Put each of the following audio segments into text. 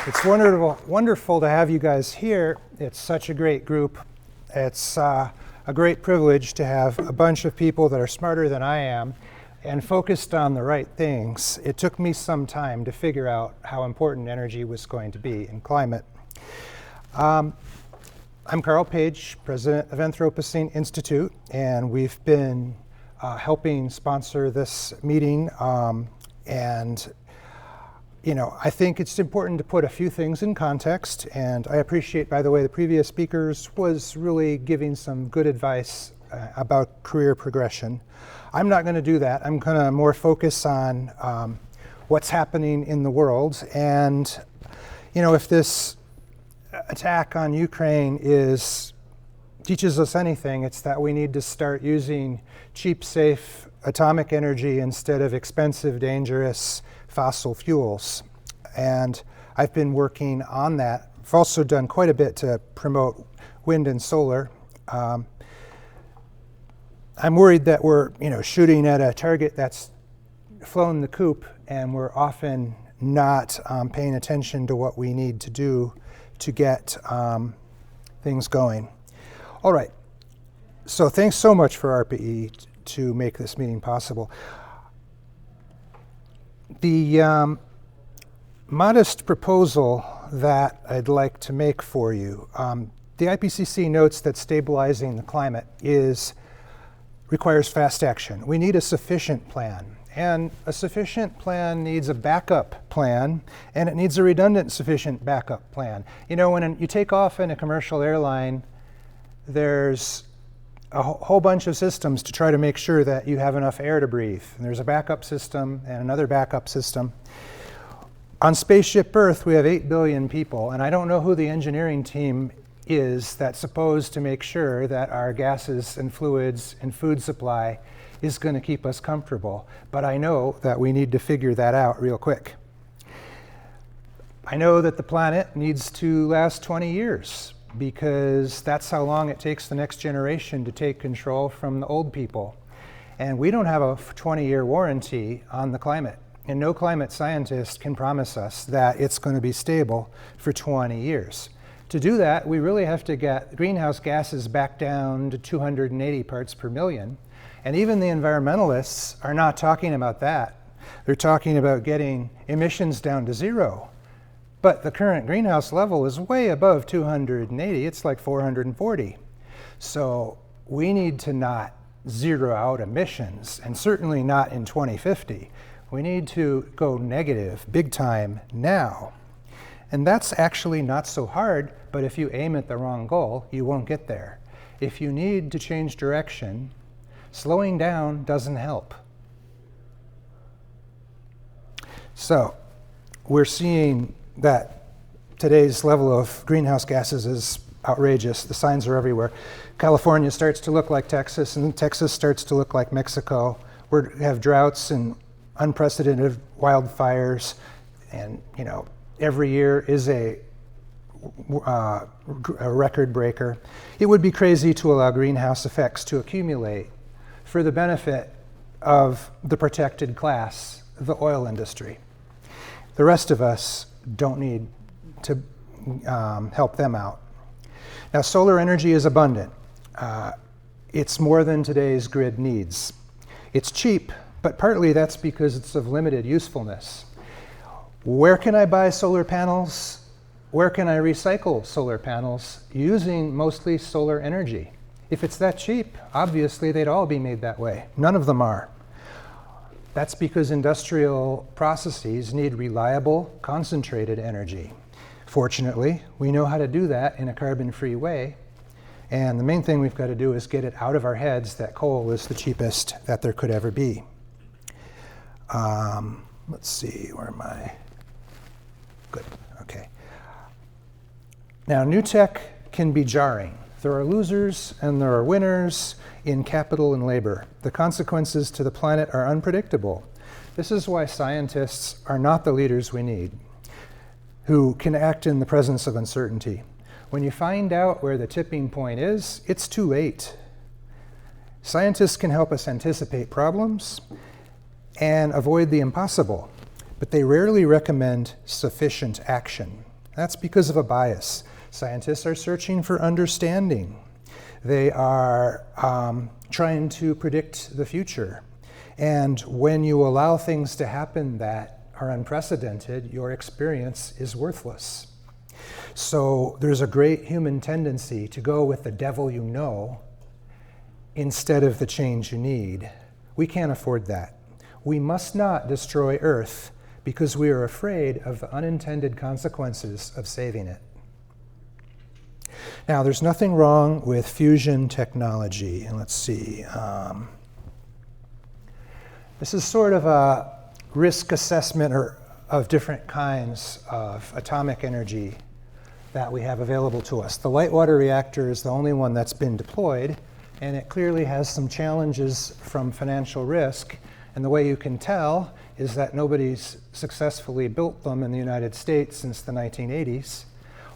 It's wonderful to have you guys here. It's such a great group. It's a great privilege to have a bunch of people that are smarter than I am and focused on the right things. It took me some time to figure out how important energy was going to be in climate. I'm Carl Page, president of Anthropocene Institute, and we've been helping sponsor this meeting. I think it's important to put a few things in context, and I appreciate, by the way, the previous speakers was really giving some good advice about career progression. I'm not going to do that. I'm going to more focus on what's happening in the world. And, if this attack on Ukraine teaches us anything, it's that we need to start using cheap, safe atomic energy instead of expensive, dangerous fossil fuels. And I've been working on that. I've also done quite a bit to promote wind and solar. I'm worried that we're shooting at a target that's flown the coop, and we're often not paying attention to what we need to do to get things going. All right, so thanks so much for ARPA-E to make this meeting possible. The modest proposal that I'd like to make for you, the IPCC notes that stabilizing the climate requires fast action. We need a sufficient plan, and a sufficient plan needs a backup plan, and it needs a redundant sufficient backup plan. When you take off in a commercial airline, there's a whole bunch of systems to try to make sure that you have enough air to breathe. And there's a backup system and another backup system. On Spaceship Earth, we have 8 billion people, and I don't know who the engineering team is that's supposed to make sure that our gases and fluids and food supply is going to keep us comfortable. But I know that we need to figure that out real quick. I know that the planet needs to last 20 years. Because that's how long it takes the next generation to take control from the old people. And we don't have a 20-year warranty on the climate. And no climate scientist can promise us that it's going to be stable for 20 years. To do that, we really have to get greenhouse gases back down to 280 parts per million. And even the environmentalists are not talking about that. They're talking about getting emissions down to zero. But the current greenhouse level is way above 280. It's like 440. So we need to not zero out emissions, and certainly not in 2050. We need to go negative big time now. And that's actually not so hard, but if you aim at the wrong goal, you won't get there. If you need to change direction, slowing down doesn't help. So we're seeing that today's level of greenhouse gases is outrageous. The signs are everywhere. California starts to look like Texas, and Texas starts to look like Mexico. We have droughts and unprecedented wildfires, and every year is a record breaker. It would be crazy to allow greenhouse effects to accumulate for the benefit of the protected class, the oil industry. The rest of us don't need to help them out. Now, solar energy is abundant. It's more than today's grid needs. It's cheap, but partly that's because it's of limited usefulness. Where can I buy solar panels? Where can I recycle solar panels using mostly solar energy? If it's that cheap, obviously they'd all be made that way. None of them are. That's because industrial processes need reliable, concentrated energy. Fortunately, we know how to do that in a carbon-free way. And the main thing we've got to do is get it out of our heads that coal is the cheapest that there could ever be. Let's see, where am I? Good, okay. Now, new tech can be jarring. There are losers and there are winners in capital and labor. The consequences to the planet are unpredictable. This is why scientists are not the leaders we need, who can act in the presence of uncertainty. When you find out where the tipping point is, it's too late. Scientists can help us anticipate problems and avoid the impossible, but they rarely recommend sufficient action. That's because of a bias. Scientists are searching for understanding. They are trying to predict the future. And when you allow things to happen that are unprecedented, your experience is worthless. So there's a great human tendency to go with the devil you know instead of the change you need. We can't afford that. We must not destroy Earth because we are afraid of the unintended consequences of saving it. Now, there's nothing wrong with fusion technology. And let's see. This is sort of a risk assessment of different kinds of atomic energy that we have available to us. The light water reactor is the only one that's been deployed, and it clearly has some challenges from financial risk. And the way you can tell is that nobody's successfully built them in the United States since the 1980s,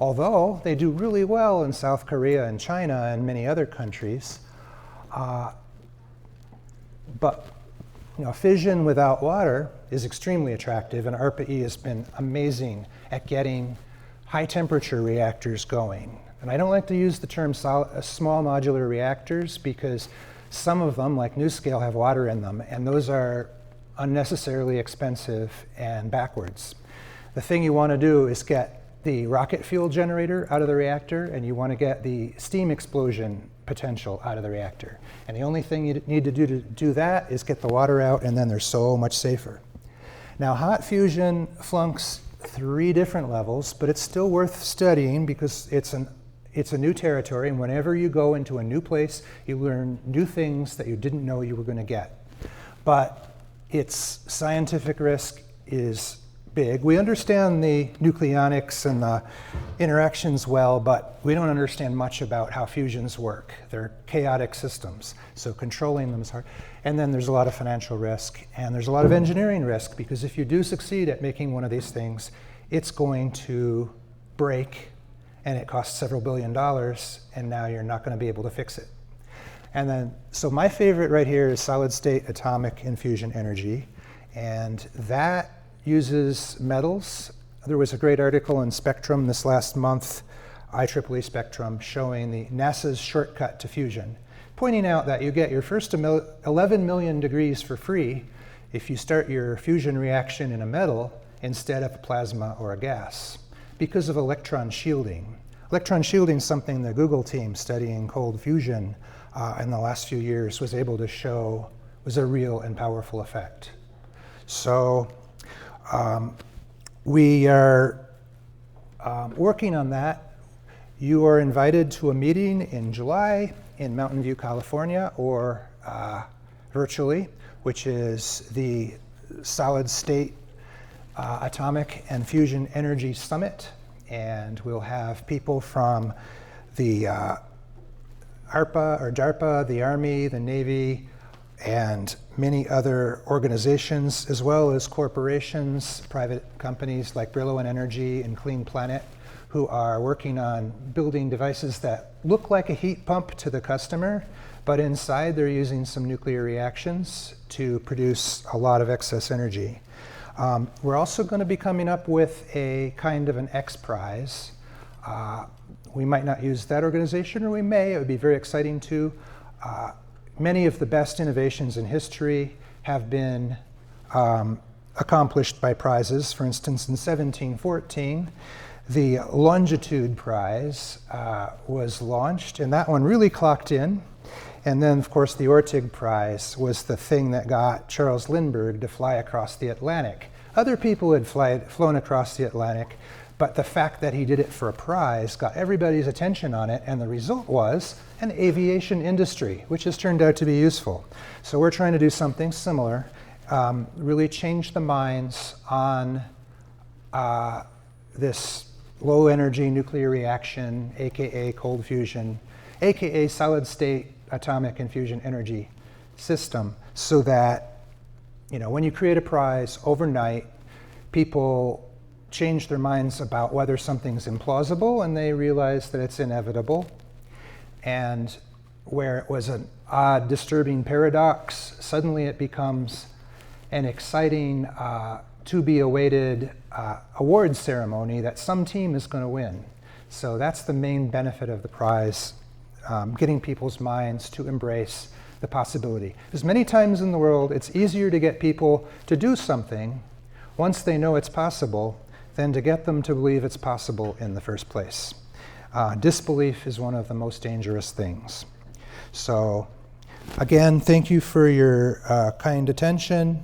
although they do really well in South Korea and China and many other countries. But fission without water is extremely attractive, and ARPA-E has been amazing at getting high temperature reactors going. And I don't like to use the term small modular reactors because some of them, like NuScale, have water in them, and those are unnecessarily expensive and backwards. The thing you want to do is get the rocket fuel generator out of the reactor, and you want to get the steam explosion potential out of the reactor. And the only thing you need to do that is get the water out, and then they're so much safer. Now, hot fusion flunks 3 different levels, but it's still worth studying because it's a new territory, and whenever you go into a new place, you learn new things that you didn't know you were going to get. But its scientific risk is big. We understand the nucleonics and the interactions well, but we don't understand much about how fusions work. They're chaotic systems, so controlling them is hard. And then there's a lot of financial risk, and there's a lot of engineering risk, because if you do succeed at making one of these things, it's going to break, and it costs several $billion, and now you're not going to be able to fix it. And then, so my favorite right here is solid-state atomic infusion energy, and that uses metals. There was a great article in Spectrum this last month, IEEE Spectrum, showing NASA's shortcut to fusion, pointing out that you get your first 11 million degrees for free if you start your fusion reaction in a metal instead of a plasma or a gas, because of electron shielding. Electron shielding is something the Google team studying cold fusion in the last few years was able to show was a real and powerful effect. So we are working on that. You are invited to a meeting in July in Mountain View, California, or virtually, which is the Solid State Atomic and Fusion Energy Summit. And we'll have people from the ARPA or DARPA, the Army, the Navy, and many other organizations, as well as corporations, private companies like Brillo Energy and Clean Planet, who are working on building devices that look like a heat pump to the customer, but inside they're using some nuclear reactions to produce a lot of excess energy. We're also going to be coming up with a kind of an X Prize. We might not use that organization, or we may. It would be very exciting to. Many of the best innovations in history have been accomplished by prizes. For instance, in 1714, the Longitude Prize was launched, and that one really clocked in. And then, of course, the Ortig Prize was the thing that got Charles Lindbergh to fly across the Atlantic. Other people had flown across the Atlantic, but the fact that he did it for a prize got everybody's attention on it, and the result was an aviation industry, which has turned out to be useful. So we're trying to do something similar, really change the minds on this low-energy nuclear reaction, aka cold fusion, aka solid-state atomic and fusion energy system, so that when you create a prize overnight, people change their minds about whether something's implausible, and they realize that it's inevitable. And where it was an odd, disturbing paradox, suddenly it becomes an exciting to-be-awaited award ceremony that some team is going to win. So that's the main benefit of the prize, getting people's minds to embrace the possibility. Because many times in the world, it's easier to get people to do something once they know it's possible than to get them to believe it's possible in the first place. Disbelief is one of the most dangerous things. So again, thank you for your kind attention.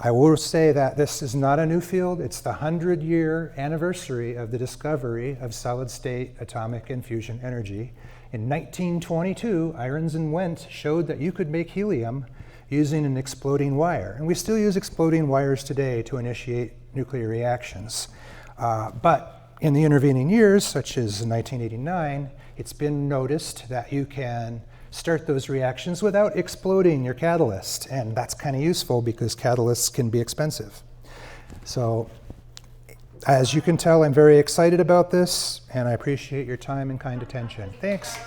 I will say that this is not a new field. It's the 100-year anniversary of the discovery of solid-state atomic and fusion energy. In 1922, Irons and Wendt showed that you could make helium using an exploding wire. And we still use exploding wires today to initiate nuclear reactions. But in the intervening years, such as 1989, it's been noticed that you can start those reactions without exploding your catalyst. And that's kind of useful because catalysts can be expensive. So as you can tell, I'm very excited about this, and I appreciate your time and kind attention. Thanks.